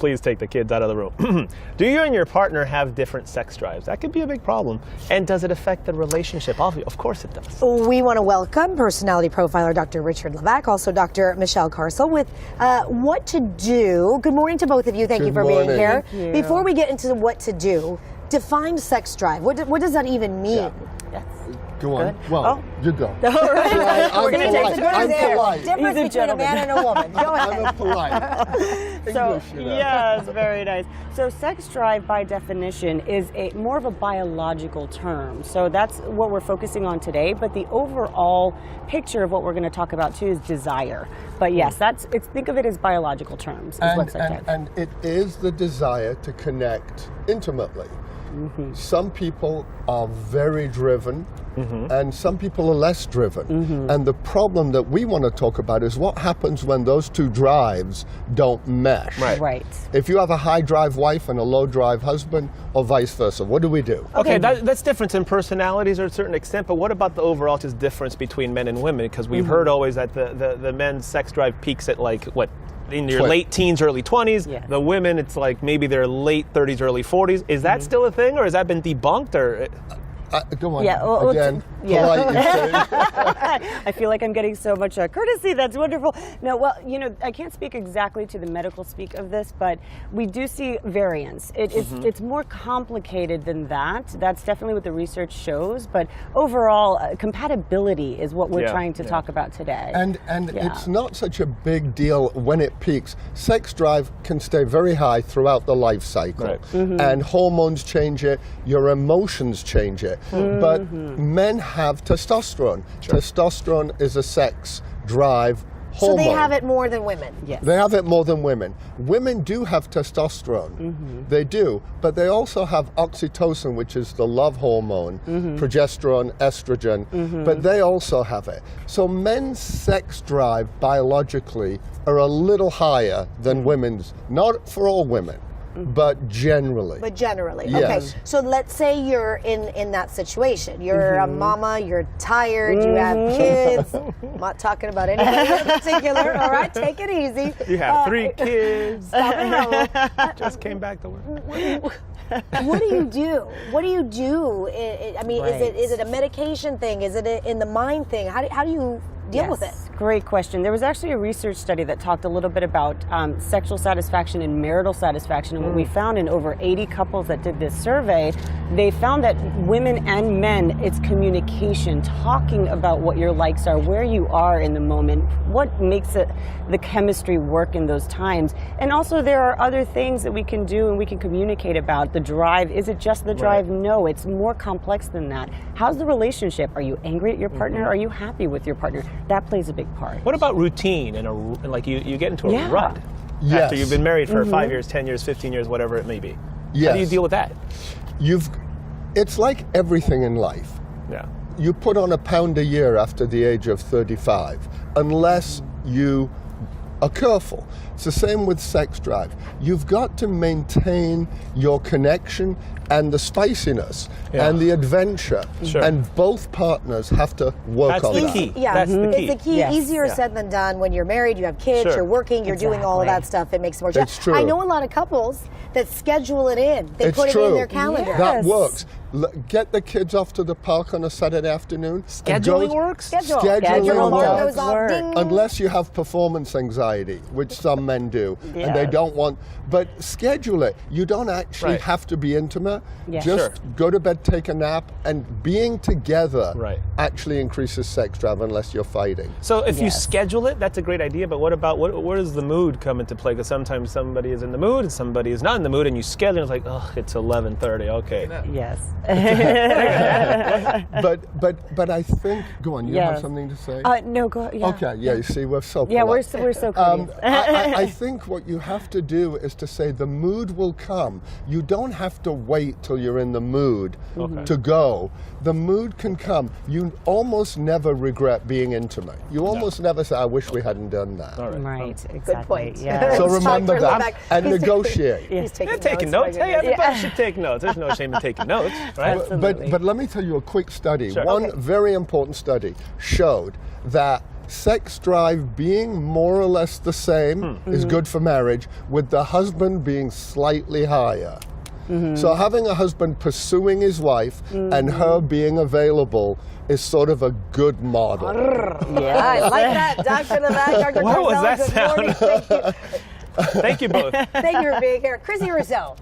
please take the kids out of the room. Do you and your partner have different sex drives? That could be a big problem. And does it affect the relationship? Of course it does. We want to welcome personality profiler Dr. Richard Levak, also Dr. Michelle Carcel with what to do. Good morning to both of you. Thank you for being here. Before we get into what to do, define sex drive. What does that even mean? Yes. Go on. Good. Well, you go. All right. I'm polite. Difference between a man and a woman. Go ahead. I'm a polite. So, yes, very nice. So sex drive, by definition, is more of a biological term. So that's what we're focusing on today. But the overall picture of what we're going to talk about, too, is desire. But yes, think of it as biological terms. And it is the desire to connect intimately. Mm-hmm. Some people are very driven, and some people are less driven. And the problem that we want to talk about is what happens when those two drives don't mesh. Right. If you have a high drive wife and a low drive husband, or vice versa, what do we do? Okay, that's difference in personalities to a certain extent, but what about the overall just difference between men and women? Because we've heard always that the men's sex drive peaks at like, what, in your late teens, early 20s. Yes. The women, it's like maybe their late 30s, early 40s. Is that still a thing, or has that been debunked? Or Go on. Yeah, well, again. yeah. Polite, you say. I feel like I'm getting so much courtesy. That's wonderful. No, well, I can't speak exactly to the medical speak of this, but we do see variance. It's more complicated than that. That's definitely what the research shows. But overall, compatibility is what we're trying to talk about today. And it's not such a big deal when it peaks. Sex drive can stay very high throughout the life cycle. Right. And hormones change it, your emotions change it. But men have testosterone. Sure. Testosterone is a sex drive hormone. So they have it more than women? Yes. They have it more than women. Women do have testosterone. They do. But they also have oxytocin, which is the love hormone, progesterone, estrogen. But they also have it. So men's sex drive biologically are a little higher than women's. Not for all women. But generally. Yes. Okay. So let's say you're in that situation. You're a mama, you're tired, you have kids. I'm not talking about anybody in particular. All right, take it easy. you have 3 kids. Stop and roll. Just came back to work. What do you do? What do you do? I mean, is it a medication thing? Is it in the mind thing? How do you deal with it? Great question. There was actually a research study that talked a little bit about sexual satisfaction and marital satisfaction. And what we found in over 80 couples that did this survey, they found that women and men, it's communication, talking about what your likes are, where you are in the moment, what makes the chemistry work in those times. And also there are other things that we can do and we can communicate about. The drive, is it just the drive? No, it's more complex than that. How's the relationship? Are you angry at your partner? Are you happy with your partner? That plays a big part. What about routine and like you get into a rut after you've been married for 5 years, 10 years, 15 years, whatever it may be? Yes. How do you deal with that? It's like everything in life. Yeah. You put on £1 pound a year after the age of 35, unless you are careful. It's the same with sex drive. You've got to maintain your connection and the spiciness and the adventure. Sure. And both partners have to work on that. That's the key. Yeah, That's the key. It's the key. Yes. Easier said than done. When you're married, you have kids, you're working, you're doing all of that stuff. It makes it more challenging. It's true. I know a lot of couples that schedule it in. They put it in their calendar. That works. Get the kids off to the park on a Saturday afternoon. Scheduling works? Scheduling goes off, works. ding. Unless you have performance anxiety, which some men do, and they don't want. But schedule it. You don't actually have to be intimate. Just go to bed, take a nap, and being together actually increases sex drive unless you're fighting. So if you schedule it, that's a great idea, but what about, where does the mood come into play? Because sometimes somebody is in the mood and somebody is not in the mood, and you schedule it, it's like, oh, it's 11:30, okay. Yes. But I think, go on, you have something to say? No, go ahead. Okay, you see, we're so polite. Yeah, we're so cool. I think what you have to do is to say the mood will come. You don't have to wait till you're in the mood to go. The mood can come. You almost never regret being intimate. You almost never say, I wish we hadn't done that. Right, exactly. Good point. Yeah. So remember that and negotiate. He's taking notes. Hey, everybody should take notes. There's no shame in taking notes, right? But let me tell you a quick study. Sure. One very important study showed that sex drive being more or less the same is good for marriage, with the husband being slightly higher. So having a husband pursuing his wife and her being available is sort of a good model. Yeah, I like that, Dr. Levak, Dr. What was Carcel, that good morning. Thank you. Thank you both. Thank you for being here. Chrissy Rousseau.